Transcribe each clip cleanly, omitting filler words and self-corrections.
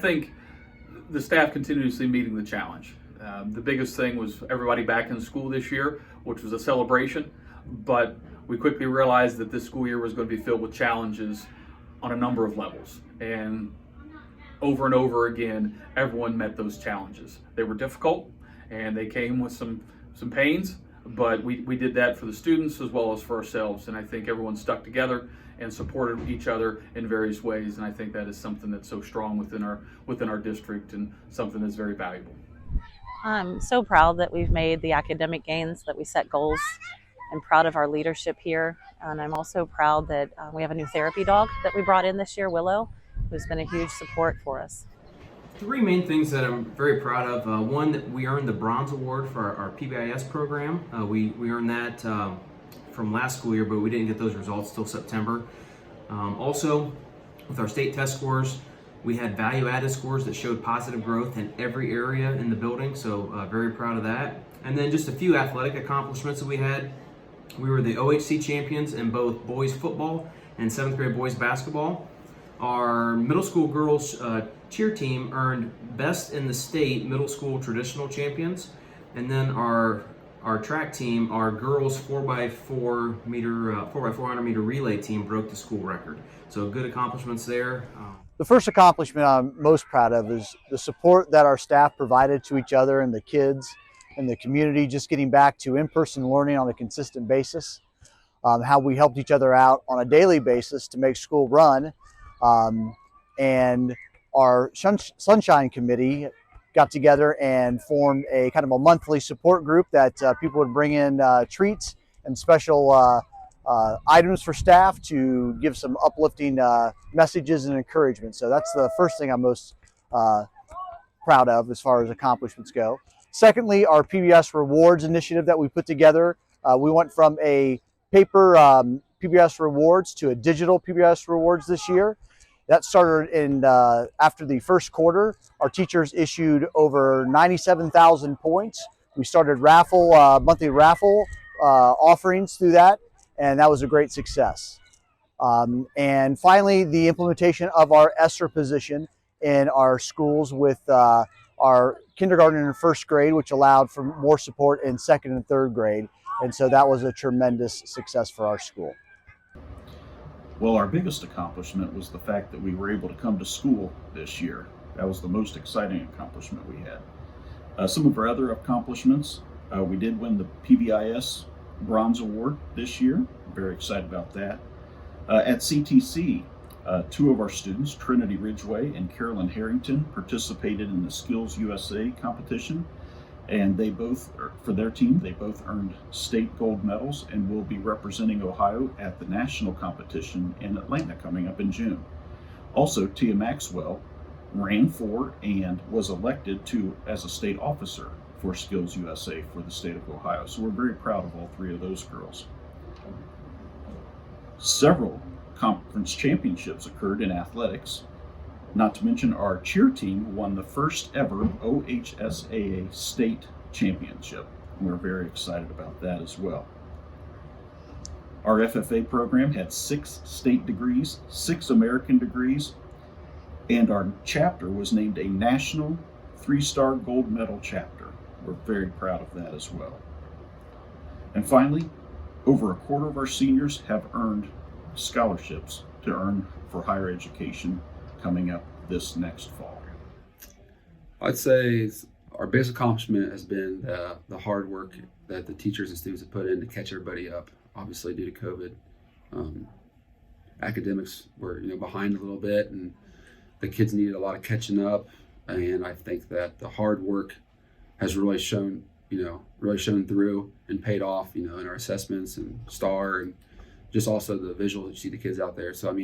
think the staff continuously meeting the challenge. The biggest thing was everybody back in school this year, which was a celebration, but we quickly realized that this school year was going to be filled with challenges on a number of levels. And over again, everyone met those challenges. They were difficult and they came with some pains, but we did that for the students as well as for ourselves. And I think everyone stuck together and supported each other in various ways. And I think that is something that's so strong within our district and something that's very valuable. I'm so proud that we've made the academic gains, that we set goals. I'm proud of our leadership here. And I'm also proud that we have a new therapy dog that we brought in this year, Willow, who's been a huge support for us. Three main things that I'm very proud of. One, that we earned the Bronze Award for our PBIS program. We earned that from last school year, but we didn't get those results till September. Also, with our state test scores, we had value-added scores that showed positive growth in every area in the building, so very proud of that. And then just a few athletic accomplishments that we had. We were the OHC champions in both boys football and 7th grade boys basketball. Our middle school girls cheer team earned best in the state middle school traditional champions. And then our track team, our girls 4x400 meter relay team broke the school record. So good accomplishments there. The first accomplishment I'm most proud of is the support that our staff provided to each other and the kids and the community, just getting back to in-person learning on a consistent basis, how we helped each other out on a daily basis to make school run. And our Sunshine Committee got together and formed a kind of a monthly support group that people would bring in treats and special items for staff to give some uplifting messages and encouragement. So that's the first thing I'm most proud of as far as accomplishments go. Secondly, our PBS Rewards initiative that we put together. We went from a paper PBS Rewards to a digital PBS Rewards this year. That started in after the first quarter. Our teachers issued over 97,000 points. We started monthly raffle offerings through that, and that was a great success. And finally, the implementation of our ESSER position in our schools with our kindergarten and first grade, which allowed for more support in second and third grade. And so that was a tremendous success for our school. Well, our biggest accomplishment was the fact that we were able to come to school this year. That was the most exciting accomplishment we had. Some of our other accomplishments, we did win the PBIS Bronze Award this year. Very excited about that. At CTC, two of our students, Trinity Ridgeway and Carolyn Harrington, participated in the Skills USA competition, and they both, for their team, they both earned state gold medals and will be representing Ohio at the national competition in Atlanta coming up in June. Also, Tia Maxwell ran for and was elected as a state officer for Skills USA for the state of Ohio. So we're very proud of all three of those girls. Several conference championships occurred in athletics. Not to mention our cheer team won the first ever OHSAA state championship. We're very excited about that as well. Our FFA program had 6 state degrees, 6 American degrees, and our chapter was named a National 3-Star Gold Medal chapter. We're very proud of that as well. And finally, over a quarter of our seniors have earned scholarships to earn for higher education coming up this next fall. I'd say our biggest accomplishment has been the hard work that the teachers and students have put in to catch everybody up. Obviously, due to COVID, academics were behind a little bit, and the kids needed a lot of catching up. And I think that the hard work has really shown through and paid off. In our assessments and STAR, and just also the visual that you see the kids out there. So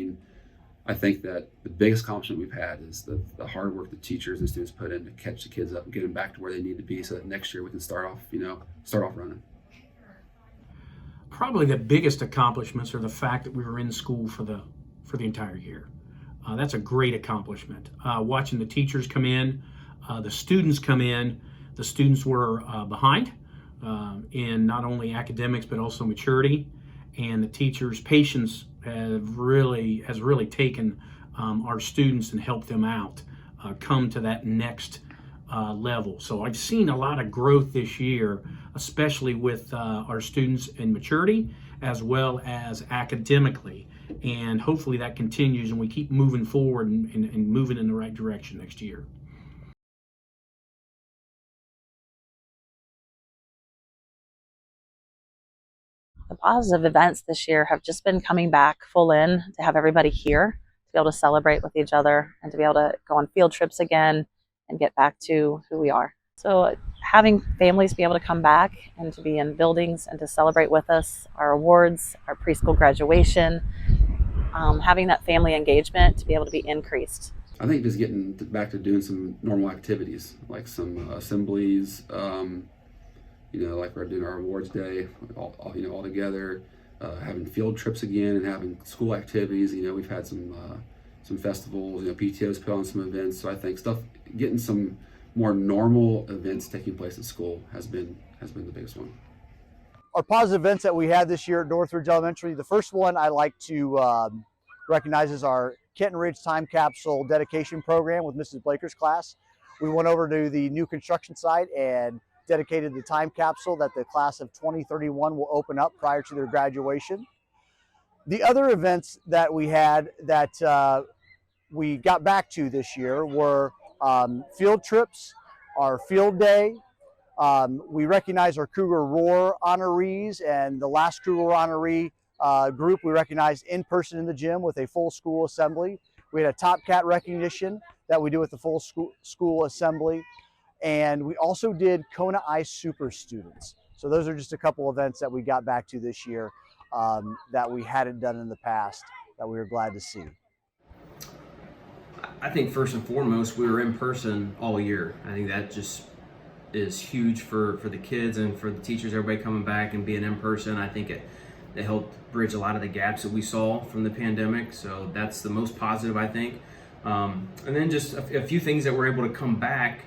I think that the biggest accomplishment we've had is the hard work the teachers and students put in to catch the kids up and get them back to where they need to be, so that next year we can start off running. Probably the biggest accomplishments are the fact that we were in school for the entire year. That's a great accomplishment. Watching the teachers come in, the students come in. The students were behind in not only academics but also maturity, and the teachers' patience has really taken our students and helped them out come to that next level. So I've seen a lot of growth this year, especially with our students in maturity as well as academically. And hopefully that continues and we keep moving forward and moving in the right direction next year. The positive events this year have just been coming back full in, to have everybody here, to be able to celebrate with each other and to be able to go on field trips again and get back to who we are. So having families be able to come back and to be in buildings and to celebrate with us, our awards, our preschool graduation, having that family engagement to be able to be increased. I think just getting back to doing some normal activities, like some assemblies, like we're doing our awards day, all together, having field trips again and having school activities. We've had some festivals, PTO's put on some events. So I think getting some more normal events taking place at school has been the biggest one. Our positive events that we had this year at Northridge Elementary, the first one I like to recognize is our Kenton Ridge Time Capsule Dedication Program with Mrs. Blaker's class. We went over to the new construction site and dedicated the time capsule that the class of 2031 will open up prior to their graduation. The other events that we had that we got back to this year were field trips, our field day. We recognize our Cougar Roar honorees, and the last Cougar Roar honoree group we recognized in person in the gym with a full school assembly. We had a Top Cat recognition that we do with the full school assembly. And we also did Kona Ice Super Students. So those are just a couple events that we got back to this year that we hadn't done in the past that we were glad to see. I think first and foremost, we were in person all year. I think that just is huge for the kids and for the teachers, everybody coming back and being in person. I think it helped bridge a lot of the gaps that we saw from the pandemic. So that's the most positive, I think. And then just a few things that were able to come back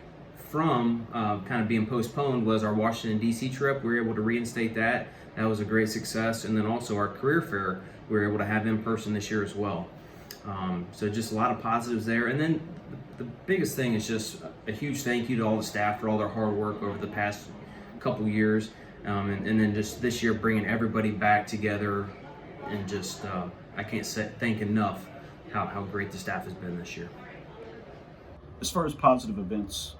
from kind of being postponed was our Washington, D.C. trip. We were able to reinstate that. That was a great success. And then also our career fair, we were able to have in person this year as well. So just a lot of positives there. And then the biggest thing is just a huge thank you to all the staff for all their hard work over the past couple years. And then just this year bringing everybody back together and just, I can't thank enough how great the staff has been this year. As far as positive events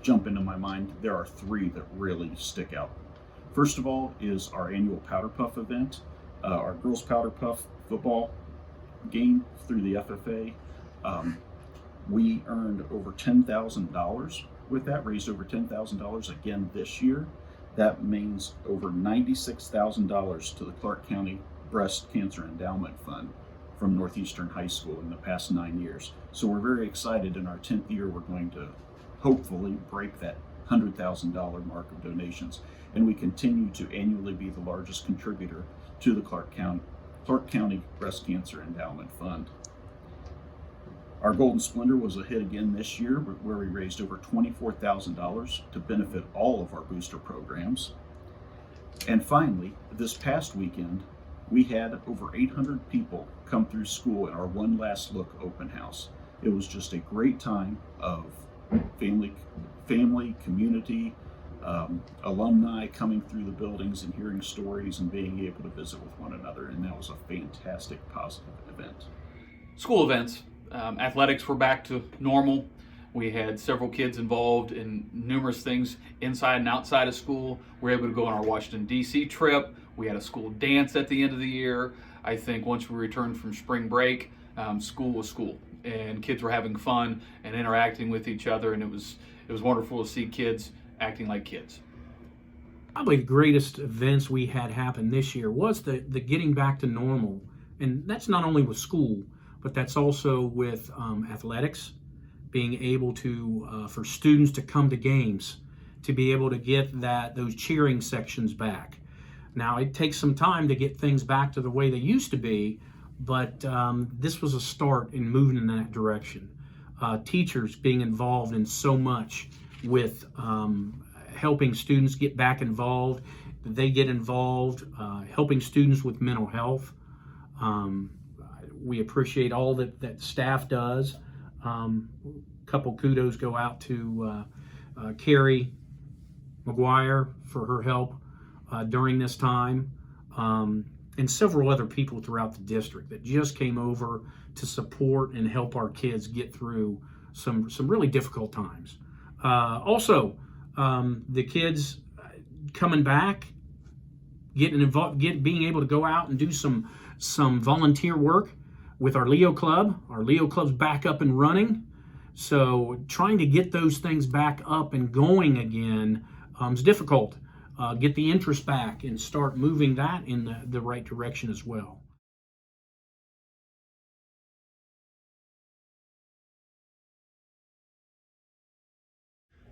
jump into my mind, there are three that really stick out. First of all is our annual Powder Puff event, our girls Powder Puff football game through the FFA. We earned over $10,000 with that, raised over $10,000 again this year. That means over $96,000 to the Clark County Breast Cancer Endowment Fund from Northeastern High School in the past 9 years. So we're very excited. In our 10th year, we're going to hopefully break that $100,000 mark of donations. And we continue to annually be the largest contributor to the Clark County Breast Cancer Endowment Fund. Our Golden Splendor was a hit again this year, where we raised over $24,000 to benefit all of our booster programs. And finally, this past weekend, we had over 800 people come through school in our One Last Look open house. It was just a great time of family, community, alumni coming through the buildings and hearing stories and being able to visit with one another. And that was a fantastic, positive event. School events. Athletics were back to normal. We had several kids involved in numerous things inside and outside of school. We were able to go on our Washington, D.C. trip. We had a school dance at the end of the year. I think once we returned from spring break, school was school, and kids were having fun and interacting with each other, and it was wonderful to see kids acting like kids. Probably the greatest events we had happen this year was the getting back to normal, and that's not only with school, but that's also with athletics, being able to, for students to come to games, to be able to get those cheering sections back. Now, it takes some time to get things back to the way they used to be, but this was a start in moving in that direction. Teachers being involved in so much with helping students get back involved, they get involved, helping students with mental health. We appreciate all that staff does. Couple kudos go out to Carrie McGuire for her help during this time, and several other people throughout the district that just came over to support and help our kids get through some really difficult times. Also, the kids coming back, getting involved, being able to go out and do some volunteer work with our Leo Club. Our Leo Club's back up and running. So trying to get those things back up and going again is difficult. Get the interest back and start moving that in the right direction as well.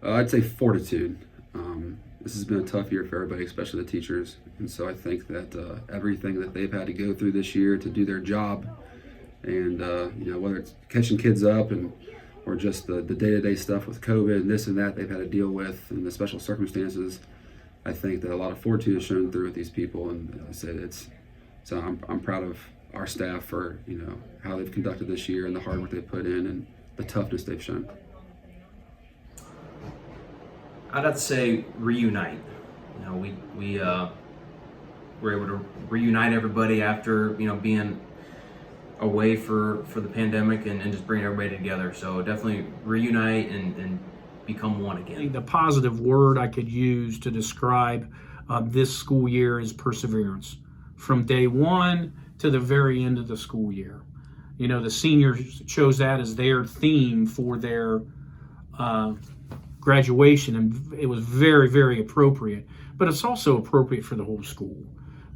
I'd say fortitude. This has been a tough year for everybody, especially the teachers. And so I think that everything that they've had to go through this year to do their job, and whether it's catching kids up or just the day-to-day stuff with COVID and this and that they've had to deal with and the special circumstances, I think that a lot of fortitude is shown through with these people. And I said I'm proud of our staff for how they've conducted this year and the hard work they've put in and the toughness they've shown. I'd have to say reunite. We were able to reunite everybody after being away for the pandemic and just bring everybody together. So definitely reunite and become one again. The positive word I could use to describe this school year is perseverance. From day one to the very end of the school year. The seniors chose that as their theme for their graduation, and it was very, very appropriate. But it's also appropriate for the whole school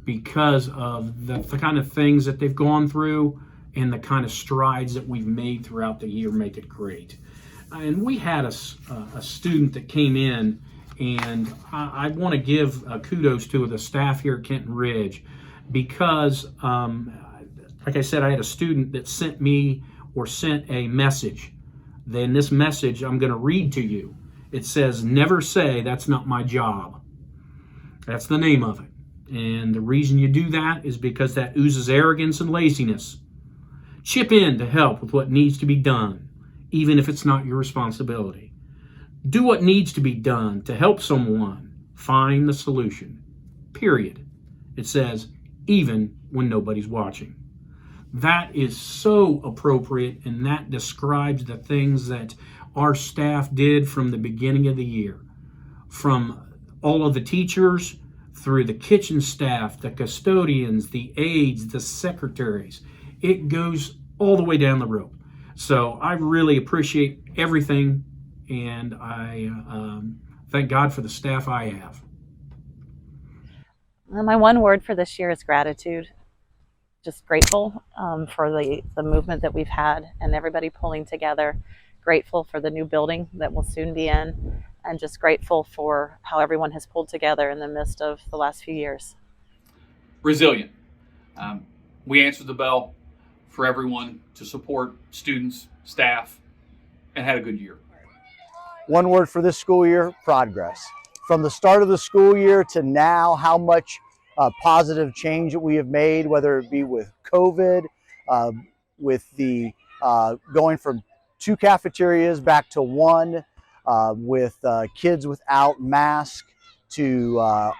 because of the kind of things that they've gone through and the kind of strides that we've made throughout the year make it great. And we had a student that came in, and I want to give kudos to the staff here at Kenton Ridge because, like I said, I had a student that sent a message. Then this message I'm going to read to you. It says, "Never say that's not my job." That's the name of it. And the reason you do that is because that oozes arrogance and laziness. Chip in to help with what needs to be done, even if it's not your responsibility. Do what needs to be done to help someone find the solution. Period. It says, even when nobody's watching. That is so appropriate, and that describes the things that our staff did from the beginning of the year. From all of the teachers, through the kitchen staff, the custodians, the aides, the secretaries. It goes all the way down the road. So I really appreciate everything, and I thank God for the staff I have. My one word for this year is gratitude. Just grateful for the movement that we've had and everybody pulling together. Grateful for the new building that we'll soon be in, and just grateful for how everyone has pulled together in the midst of the last few years. Resilient. We answered the bell for everyone to support students, staff, and had a good year. One word for this school year: progress. From the start of the school year to now, how much positive change that we have made, whether it be with COVID, with the going from 2 cafeterias back to 1, with kids without masks, to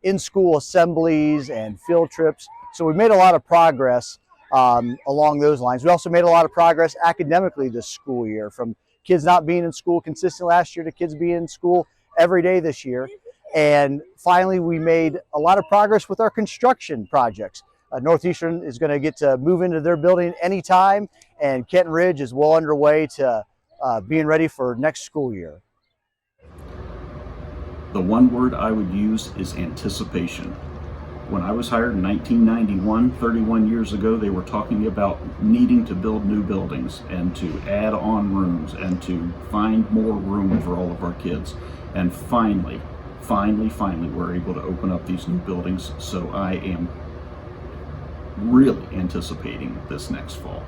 in-school assemblies and field trips. So we've made a lot of progress along those lines. We also made a lot of progress academically this school year, from kids not being in school consistent last year to kids being in school every day this year. And finally, we made a lot of progress with our construction projects. Northeastern is going to get to move into their building anytime, and Kenton Ridge is well underway to being ready for next school year. The one word I would use is anticipation. When I was hired in 1991, 31 years ago, they were talking about needing to build new buildings and to add on rooms and to find more room for all of our kids. And finally, we're able to open up these new buildings. So I am really anticipating this next fall.